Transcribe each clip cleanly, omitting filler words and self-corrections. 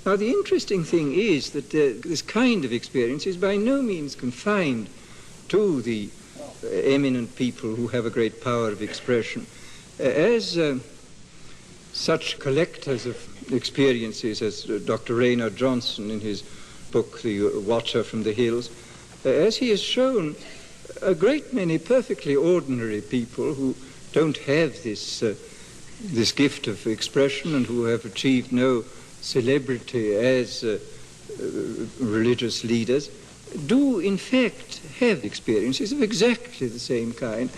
Now, the interesting thing is that this kind of experience is by no means confined to the eminent people who have a great power of expression. As such collectors of experiences as Dr. Raynard Johnson in his book, The Watcher from the Hills, as he has shown, a great many perfectly ordinary people who don't have this gift of expression and who have achieved no celebrity as religious leaders, do in fact have experiences of exactly the same kind.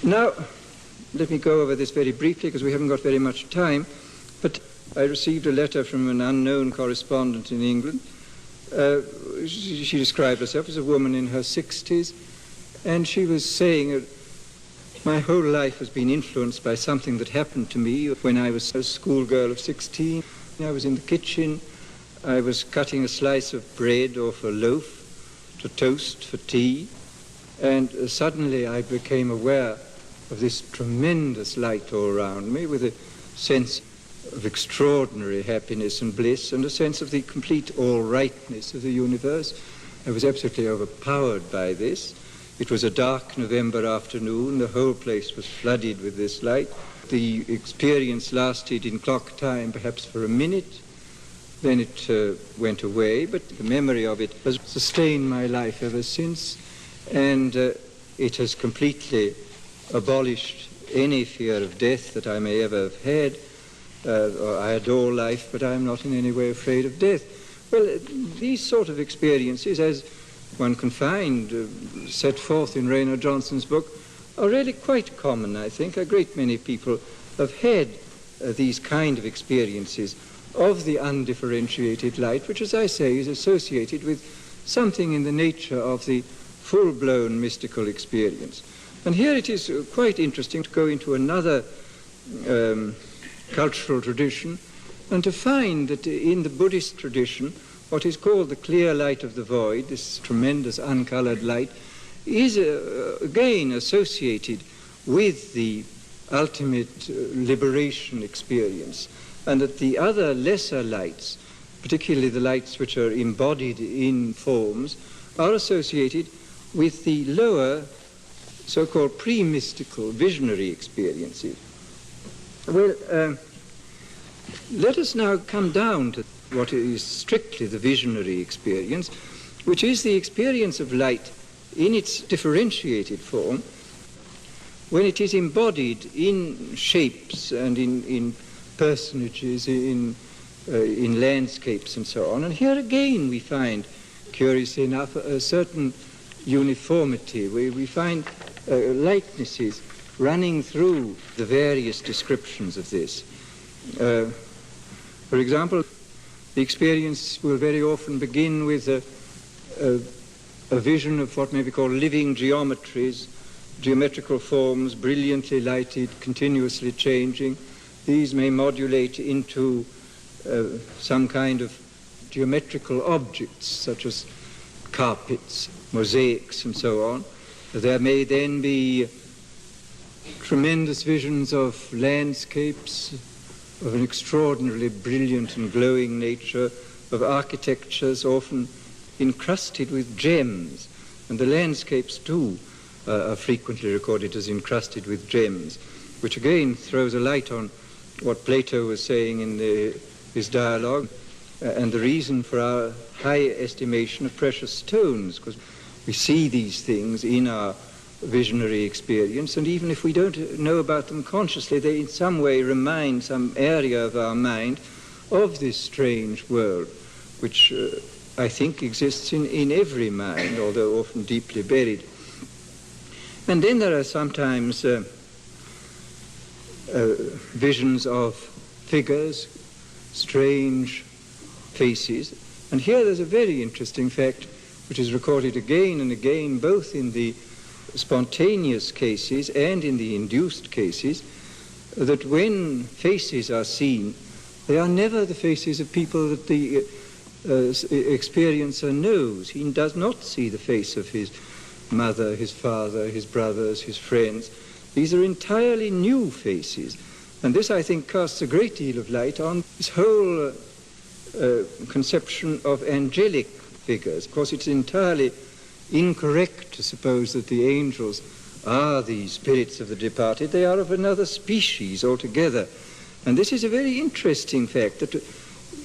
Now, let me go over this very briefly because we haven't got very much time, but I received a letter from an unknown correspondent in England. She described herself as a woman in her 60s, and she was saying, my whole life has been influenced by something that happened to me when I was a schoolgirl of 16. I was in the kitchen. I was cutting a slice of bread off a loaf to toast for tea, and suddenly I became aware of this tremendous light all around me, with a sense of extraordinary happiness and bliss and a sense of the complete all-rightness of the universe. I was absolutely overpowered by this. It was a dark November afternoon. The whole place was flooded with this light. The experience lasted in clock time perhaps for a minute. Then it went away, but the memory of it has sustained my life ever since, and it has completely abolished any fear of death that I may ever have had. I adore life, but I am not in any way afraid of death. Well, these sort of experiences, as one can find set forth in Raynard Johnson's book, are really quite common, I think. A great many people have had these kind of experiences of the undifferentiated light, which, as I say, is associated with something in the nature of the full-blown mystical experience. And here it is quite interesting to go into another cultural tradition and to find that in the Buddhist tradition, what is called the clear light of the void, this tremendous uncolored light, is again associated with the ultimate liberation experience, and that the other lesser lights, particularly the lights which are embodied in forms, are associated with the lower so-called pre-mystical visionary experiences. Well, let us now come down to what is strictly the visionary experience, which is the experience of light in its differentiated form, when it is embodied in shapes and in personages, in landscapes and so on. And here again we find, curiously enough, a certain uniformity, where we find likenesses running through the various descriptions of this. For example, the experience will very often begin with a vision of what may be called living geometries, geometrical forms, brilliantly lighted, continuously changing. These may modulate into some kind of geometrical objects, such as carpets, mosaics, and so on. There may then be tremendous visions of landscapes of an extraordinarily brilliant and glowing nature, of architectures often encrusted with gems, and the landscapes too are frequently recorded as encrusted with gems, which again throws a light on what Plato was saying in his dialogue, and the reason for our high estimation of precious stones, because we see these things in our visionary experience, and even if we don't know about them consciously, they in some way remind some area of our mind of this strange world, which I think exists in every mind, although often deeply buried. And then there are sometimes visions of figures, strange faces, and here there's a very interesting fact which is recorded again and again, both in the spontaneous cases and in the induced cases, that when faces are seen, they are never the faces of people that the experiencer knows. He does not see the face of his mother, his father, his brothers, his friends. These are entirely new faces, And this, I think, casts a great deal of light on this whole conception of angelic figures. Of course, it's entirely incorrect to suppose that the angels are the spirits of the departed. They are of another species altogether. And this is a very interesting fact, that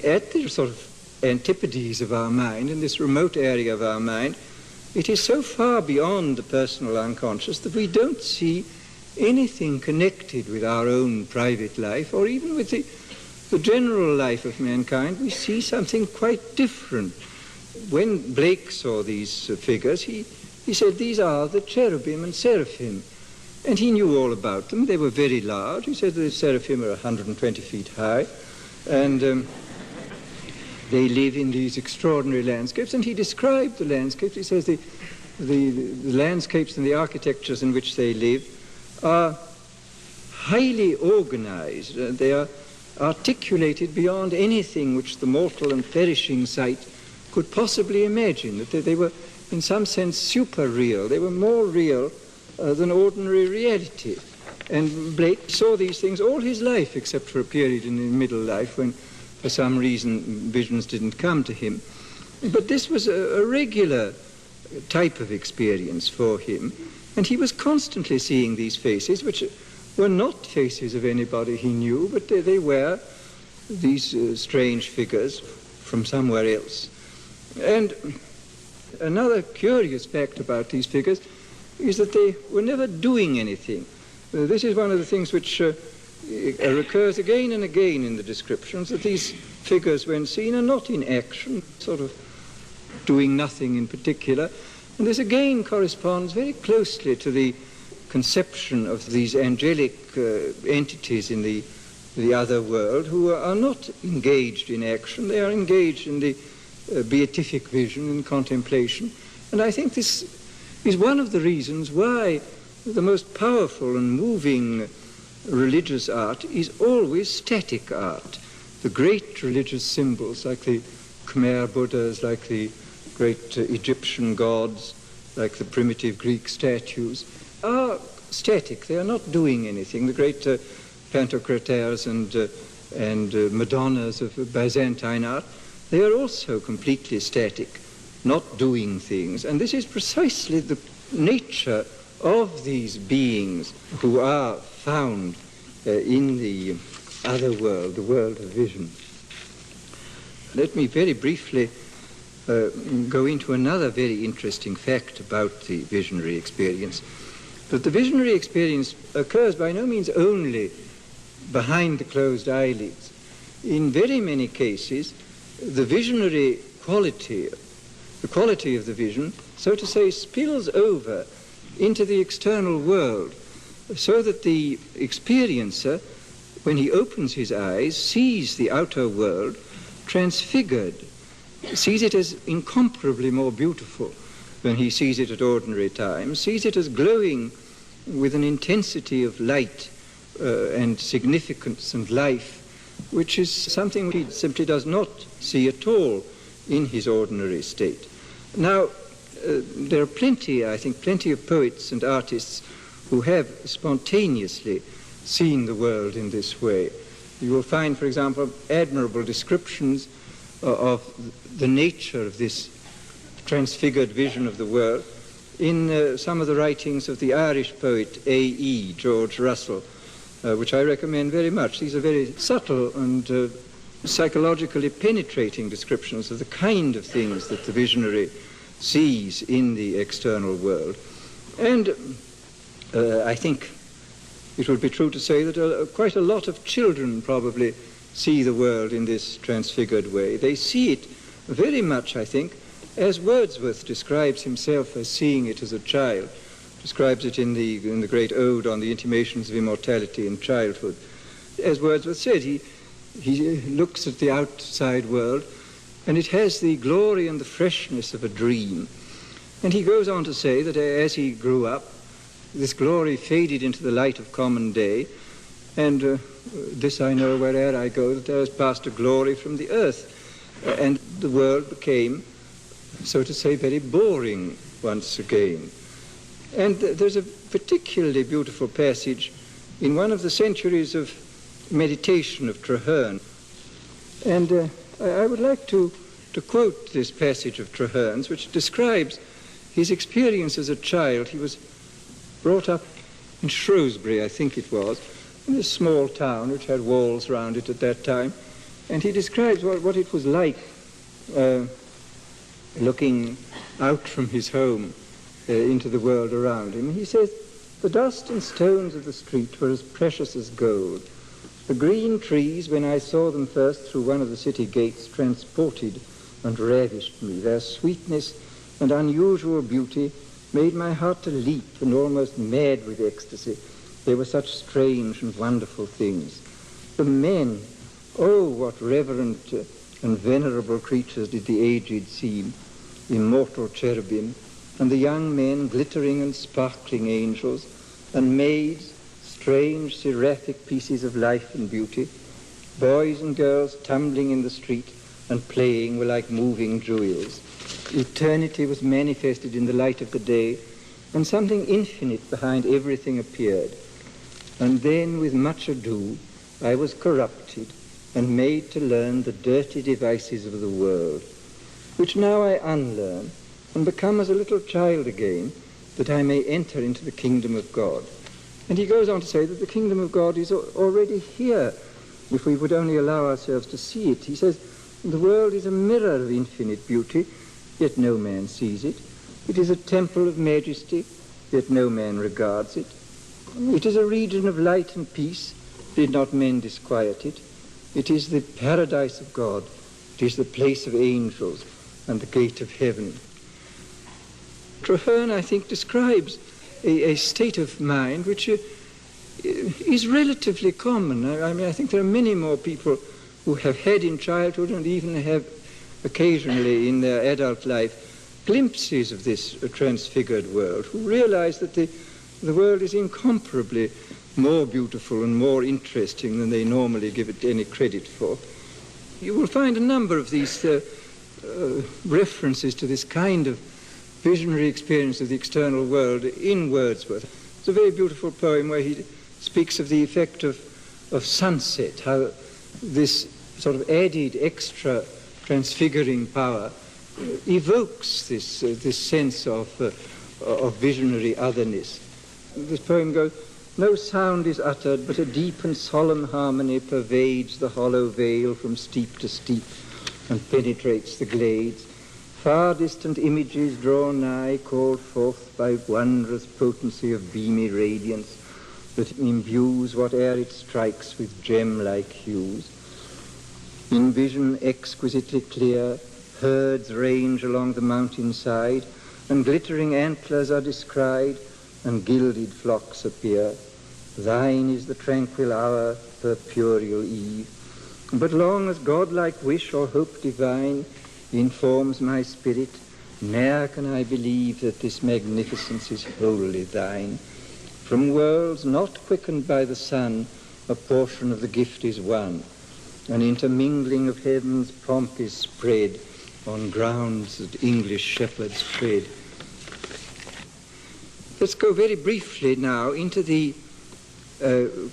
at the sort of antipodes of our mind, in this remote area of our mind, it is so far beyond the personal unconscious that we don't see anything connected with our own private life, or even with the general life of mankind. We see something quite different. When Blake saw these figures, he said, these are the cherubim and seraphim. And he knew all about them. They were very large. He said the seraphim are 120 feet high, and they live in these extraordinary landscapes. And he described the landscapes. He says the landscapes and the architectures in which they live are highly organized. They are articulated beyond anything which the mortal and perishing sight could possibly imagine. That they were, in some sense, super real. They were more real than ordinary reality. And Blake saw these things all his life, except for a period in his middle life when, for some reason, visions didn't come to him. But this was a regular type of experience for him, and he was constantly seeing these faces, which were not faces of anybody he knew, but they were these strange figures from somewhere else. And another curious fact about these figures is that they were never doing anything. This is one of the things which recurs again and again in the descriptions, that these figures, when seen, are not in action, sort of doing nothing in particular. And this again corresponds very closely to the conception of these angelic entities in the other world, who are not engaged in action. They are engaged in the beatific vision and contemplation. And I think this is one of the reasons why the most powerful and moving religious art is always static art. The great religious symbols, like the Khmer Buddhas, like the great Egyptian gods, like the primitive Greek statues, are static. They are not doing anything. The great Pantocrators and Madonnas of Byzantine art, they are also completely static, not doing things. And this is precisely the nature of these beings who are found in the other world, the world of vision. Let me very briefly go into another very interesting fact about the visionary experience. That the visionary experience occurs by no means only behind the closed eyelids. In very many cases, the visionary quality, the quality of the vision, so to say, spills over into the external world, so that the experiencer, when he opens his eyes, sees the outer world transfigured, sees it as incomparably more beautiful than he sees it at ordinary times, sees it as glowing with an intensity of light and significance and life, which is something he simply does not see at all in his ordinary state. Now, there are plenty of poets and artists who have spontaneously seen the world in this way. You will find, for example, admirable descriptions of the nature of this transfigured vision of the world in some of the writings of the Irish poet A.E. George Russell, which I recommend very much. These are very subtle and psychologically penetrating descriptions of the kind of things that the visionary sees in the external world. And I think it would be true to say that quite a lot of children probably see the world in this transfigured way. They see it very much, I think, as Wordsworth describes himself as seeing it as a child, describes it in the great ode on the intimations of immortality in childhood. As Wordsworth said, he looks at the outside world, and it has the glory and the freshness of a dream. And he goes on to say that as he grew up, this glory faded into the light of common day, and this I know where'er I go, that there has passed a glory from the earth. And the world became, so to say, very boring once again. And there's a particularly beautiful passage in one of the centuries of meditation of Traherne. And I would like to quote this passage of Traherne's, which describes his experience as a child. He was brought up in Shrewsbury, I think it was, in a small town which had walls round it at that time. And he describes what it was like looking out from his home into the world around him. He says, "The dust and stones of the street were as precious as gold. The green trees, when I saw them first through one of the city gates, transported and ravished me. Their sweetness and unusual beauty made my heart to leap and almost mad with ecstasy. They were such strange and wonderful things. The men, oh, what reverent and venerable creatures did the aged seem, immortal cherubim, and the young men glittering and sparkling angels, and maids, strange seraphic pieces of life and beauty. Boys and girls tumbling in the street and playing were like moving jewels. Eternity was manifested in the light of the day, and something infinite behind everything appeared. And then, with much ado, I was corrupted and made to learn the dirty devices of the world, which now I unlearn and become as a little child again, that I may enter into the kingdom of God." And he goes on to say that the kingdom of God is already here, if we would only allow ourselves to see it. He says, "The world is a mirror of infinite beauty, yet no man sees it. It is a temple of majesty, yet no man regards it. It is a region of light and peace, did not men disquiet it. It is the paradise of God. It is the place of angels and the gate of heaven." Traherne, I think, describes a state of mind which is relatively common. I think there are many more people who have had in childhood and even have occasionally in their adult life glimpses of this transfigured world, who realize that the world is incomparably more beautiful and more interesting than they normally give it any credit for. You will find a number of these references to this kind of visionary experience of the external world in Wordsworth. It's a very beautiful poem where he speaks of the effect of sunset, how this sort of added extra transfiguring power evokes this sense of visionary otherness. This poem goes, "No sound is uttered, but a deep and solemn harmony pervades the hollow vale from steep to steep and penetrates the glades. Far distant images draw nigh, called forth by wondrous potency of beamy radiance that imbues whate'er it strikes with gem-like hues. In vision exquisitely clear, herds range along the mountainside, and glittering antlers are descried, and gilded flocks appear. Thine is the tranquil hour, purpureal eve. But long as godlike wish or hope divine informs my spirit, ne'er can I believe that this magnificence is wholly thine. From worlds not quickened by the sun, a portion of the gift is won. An intermingling of heaven's pomp is spread on grounds that English shepherds tread." Let's go very briefly now into the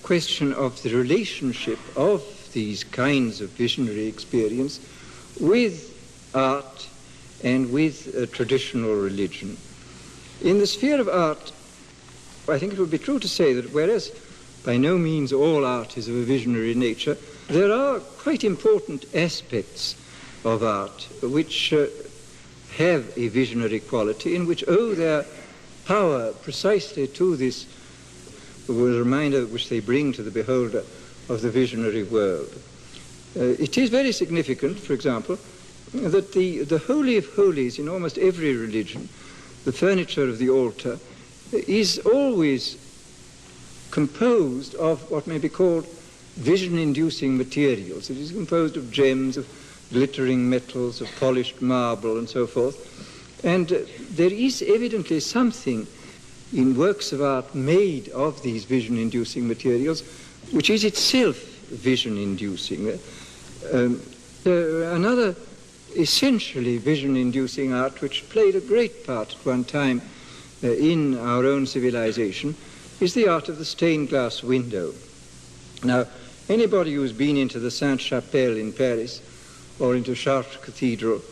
question of the relationship of these kinds of visionary experience with art and with traditional religion. In the sphere of art, I think it would be true to say that whereas by no means all art is of a visionary nature, there are quite important aspects of art which have a visionary quality and which owe their power precisely to this reminder which they bring to the beholder of the visionary world. It is very significant, for example, that the Holy of Holies in almost every religion, the furniture of the altar, is always composed of what may be called vision-inducing materials. It is composed of gems, of glittering metals, of polished marble, and so forth. And there is evidently something in works of art made of these vision-inducing materials which is itself vision-inducing. Another essentially vision-inducing art which played a great part at one time in our own civilization is the art of the stained glass window. Now, Anybody who's been into the Sainte-Chapelle in Paris or into Chartres Cathedral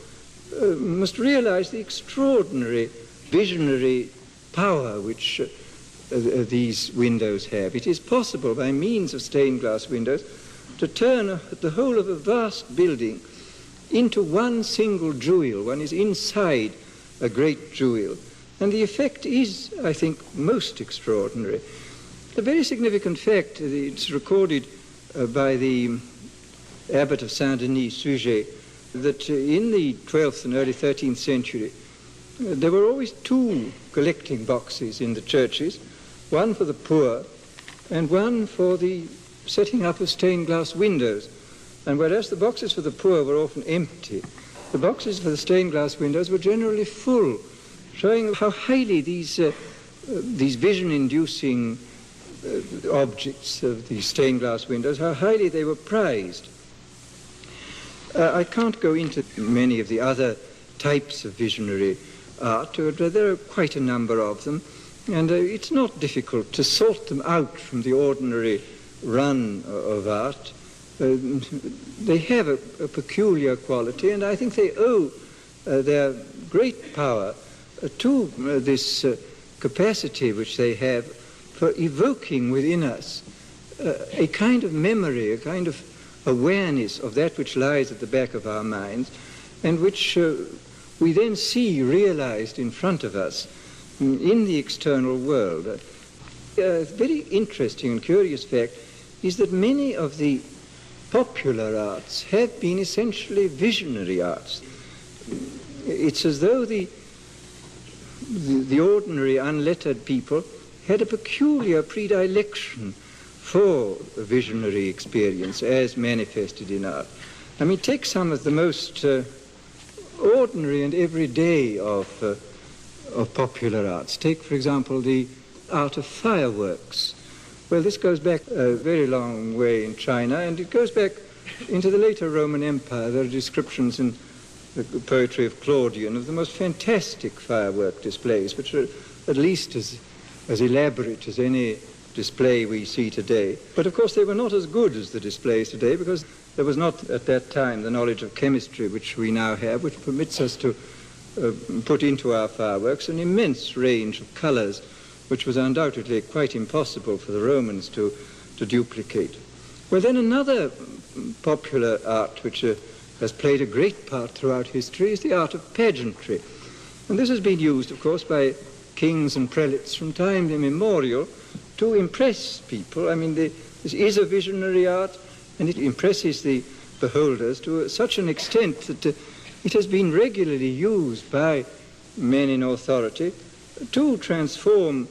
must realize the extraordinary visionary power which these windows have. It is possible, by means of stained glass windows, to turn the whole of a vast building into one single jewel. One is inside a great jewel. And the effect is, I think, most extraordinary. A very significant fact, it's recorded by the abbot of Saint-Denis, Suger, that in the 12th and early 13th century, there were always two collecting boxes in the churches, one for the poor and one for the setting up of stained glass windows. And whereas the boxes for the poor were often empty, the boxes for the stained glass windows were generally full, showing how highly these vision-inducing objects of the stained glass windows, how highly they were prized. I can't go into many of the other types of visionary art, but there are quite a number of them, and it's not difficult to sort them out from the ordinary run of art. They have a peculiar quality, and I think they owe their great power to this capacity which they have for evoking within us a kind of memory, a kind of awareness of that which lies at the back of our minds, and which we then see realized in front of us in the external world. A very interesting and curious fact is that many of the popular arts have been essentially visionary arts. It's as though the ordinary unlettered people had a peculiar predilection for a visionary experience as manifested in art. I mean, take some of the most ordinary and everyday of popular arts. Take, for example, the art of fireworks. Well, this goes back a very long way in China, and it goes back into the later Roman Empire. There are descriptions in the poetry of Claudian of the most fantastic firework displays, which are at least as elaborate as any display we see today. But of course they were not as good as the displays today, because there was not at that time the knowledge of chemistry which we now have, which permits us to put into our fireworks an immense range of colors, which was undoubtedly quite impossible for the Romans to duplicate. Well, then another popular art which has played a great part throughout history is the art of pageantry. And this has been used, of course, by kings and prelates from time immemorial to impress people. I mean, this is a visionary art, and it impresses the beholders to such an extent that it has been regularly used by men in authority to transform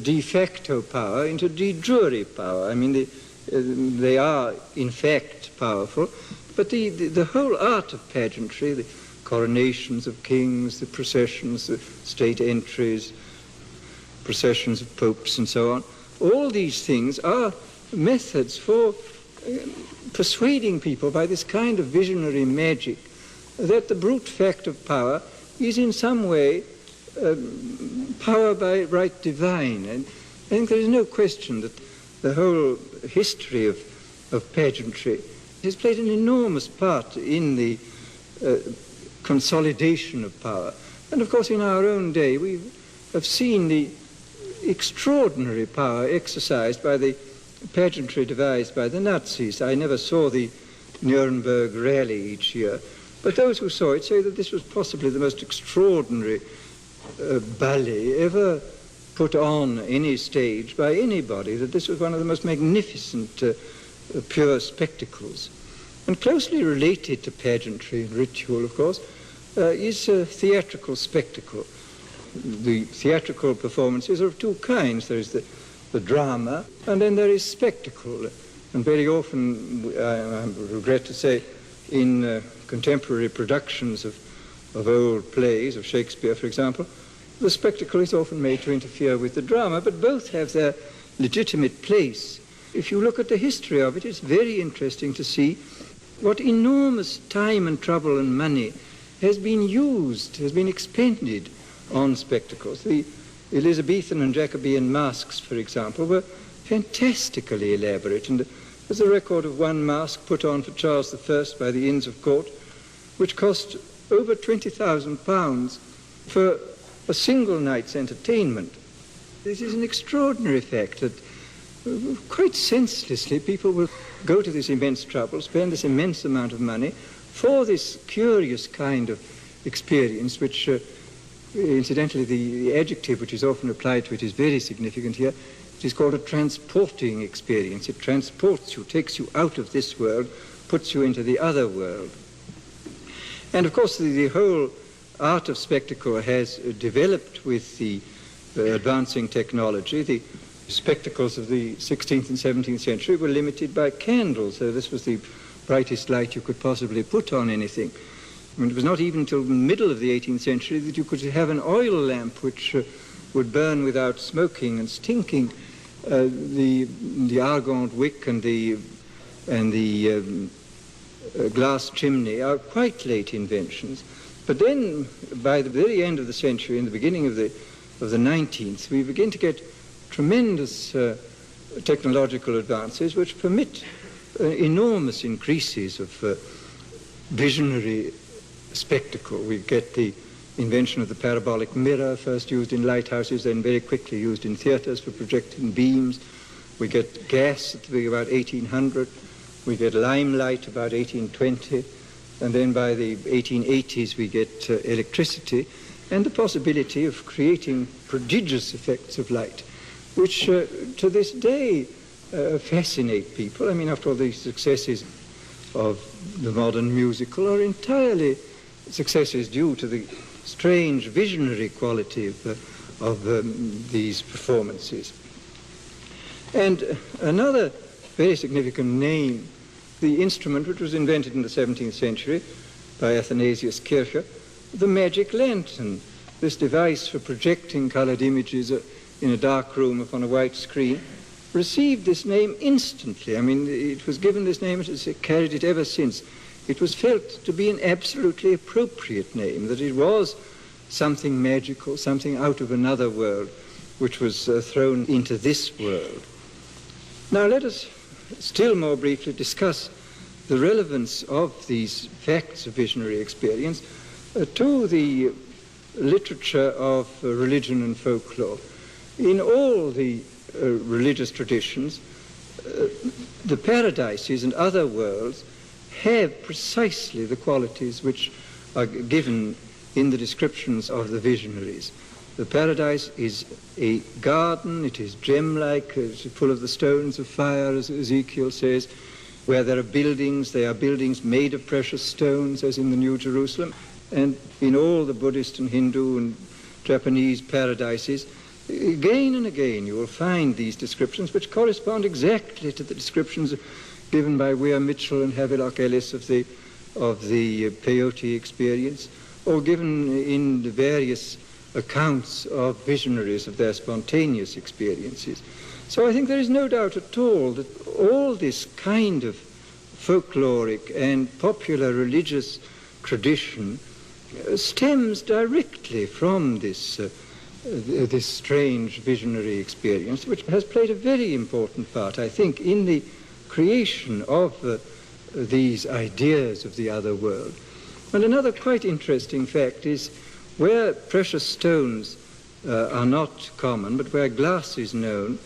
de facto power into de jure power. I mean, they are, in fact, powerful, but the whole art of pageantry, the coronations of kings, the processions, the state entries, processions of popes and so on, all these things are methods for persuading people by this kind of visionary magic that the brute fact of power is in some way power by right divine. And I think there is no question that the whole history of pageantry has played an enormous part in the consolidation of power. And of course in our own day we have seen the extraordinary power exercised by the pageantry devised by the Nazis. I never saw the Nuremberg rally each year, but those who saw it say that this was possibly the most extraordinary ballet ever put on any stage by anybody, that this was one of the most magnificent pure spectacles. And closely related to pageantry and ritual, of course, is a theatrical spectacle. The theatrical performances are of two kinds. There is the drama, and then there is spectacle. And very often, I regret to say, in contemporary productions of old plays, of Shakespeare, for example, the spectacle is often made to interfere with the drama, but both have their legitimate place. If you look at the history of it, it's very interesting to see what enormous time and trouble and money has been used, has been expended on spectacles. The Elizabethan and Jacobean masks, for example, were fantastically elaborate, and There's a record of one masque put on for Charles I by the Inns of Court, which cost over £20,000 for a single night's entertainment. This is an extraordinary fact that quite senselessly people will go to this immense trouble, spend this immense amount of money for this curious kind of experience, which incidentally the adjective which is often applied to it is very significant here. It is called a transporting experience. It transports you, takes you out of this world, puts you into the other world. And of course the whole art of spectacle has developed with the advancing technology. The spectacles of the 16th and 17th century were limited by candles, so this was the brightest light you could possibly put on anything. I mean, it was not even until the middle of the 18th century that you could have an oil lamp which would burn without smoking and stinking. The argand wick and the glass chimney are quite late inventions. But then, by the very end of the century, in the beginning of the 19th, we begin to get tremendous technological advances which permit enormous increases of visionary spectacle. We get the invention of the parabolic mirror, first used in lighthouses, then very quickly used in theatres for projecting beams. We get gas at about 1800. We get limelight about 1820. And then by the 1880s we get electricity and the possibility of creating prodigious effects of light, which to this day fascinate people. I mean, after all, the successes of the modern musical are entirely successes due to the strange visionary quality of these performances. And another very significant name, the instrument which was invented in the 17th century by Athanasius Kircher, the magic lantern, this device for projecting colored images in a dark room upon a white screen, received this name instantly. I mean, it was given this name, it has carried it ever since. It was felt to be an absolutely appropriate name, that it was something magical, something out of another world, which was thrown into this world. Now let us still more briefly discuss the relevance of these facts of visionary experience to the literature of religion and folklore. In all the religious traditions, the paradises and other worlds have precisely the qualities which are given in the descriptions of the visionaries. The paradise is a garden, it is gem-like, it's full of the stones of fire, as Ezekiel says. Where there are buildings, they are buildings made of precious stones, as in the New Jerusalem. And in all the Buddhist and Hindu and Japanese paradises, again and again you will find these descriptions which correspond exactly to the descriptions given by Weir Mitchell and Havelock Ellis of the peyote experience, or given in the various accounts of visionaries of their spontaneous experiences. So I think there is no doubt at all that all this kind of folkloric and popular religious tradition stems directly from this strange visionary experience, which has played a very important part, I think, in the creation of these ideas of the other world. And another quite interesting fact is where precious stones are not common, but where glass is known,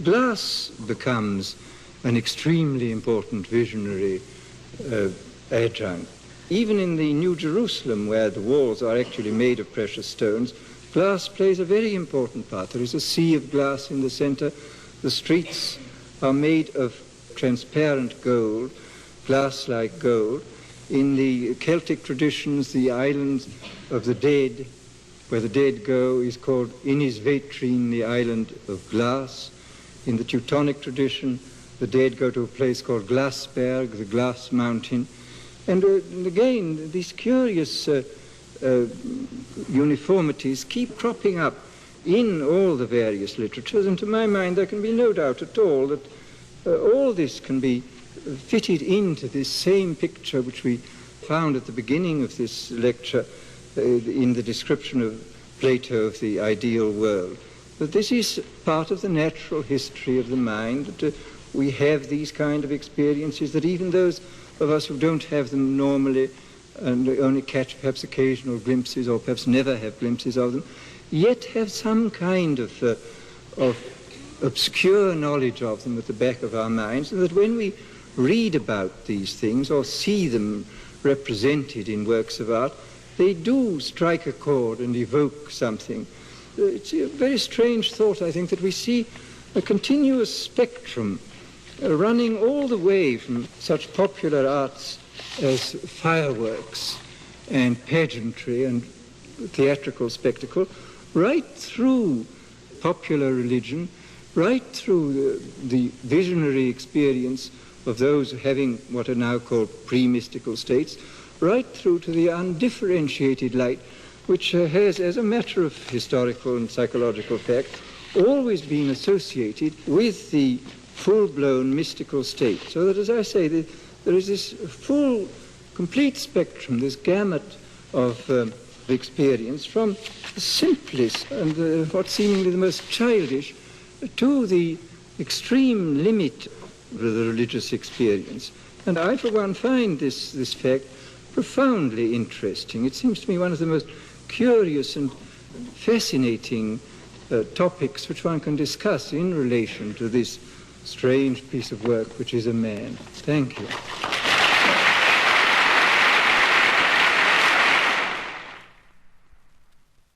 glass becomes an extremely important visionary adjunct. Even in the New Jerusalem, where the walls are actually made of precious stones, glass plays a very important part. There is a sea of glass in the center. The streets are made of transparent gold, glass-like gold. In the Celtic traditions, the islands of the dead, where the dead go, is called Inisvetrine, the island of glass. In the Teutonic tradition, the dead go to a place called Glassberg, the glass mountain. And again, these curious uniformities keep cropping up in all the various literatures, and to my mind there can be no doubt at all that all this can be fitted into this same picture which we found at the beginning of this lecture in the description of Plato of the ideal world. That this is part of the natural history of the mind, that we have these kind of experiences, that even those of us who don't have them normally and only catch perhaps occasional glimpses or perhaps never have glimpses of them, yet have some kind of obscure knowledge of them at the back of our minds, and that when we read about these things or see them represented in works of art, they do strike a chord and evoke something. It's a very strange thought, I think, that we see a continuous spectrum running all the way from such popular arts as fireworks and pageantry and theatrical spectacle, right through popular religion, right through the visionary experience of those having what are now called pre-mystical states, right through to the undifferentiated light, which has, as a matter of historical and psychological fact, always been associated with the full-blown mystical state. So that, as I say, there is this full, complete spectrum, this gamut of experience, from the simplest and what seemingly the most childish to the extreme limit of the religious experience. And I, for one, find this fact profoundly interesting. It seems to me one of the most curious and fascinating topics which one can discuss in relation to this strange piece of work which is a man. Thank you.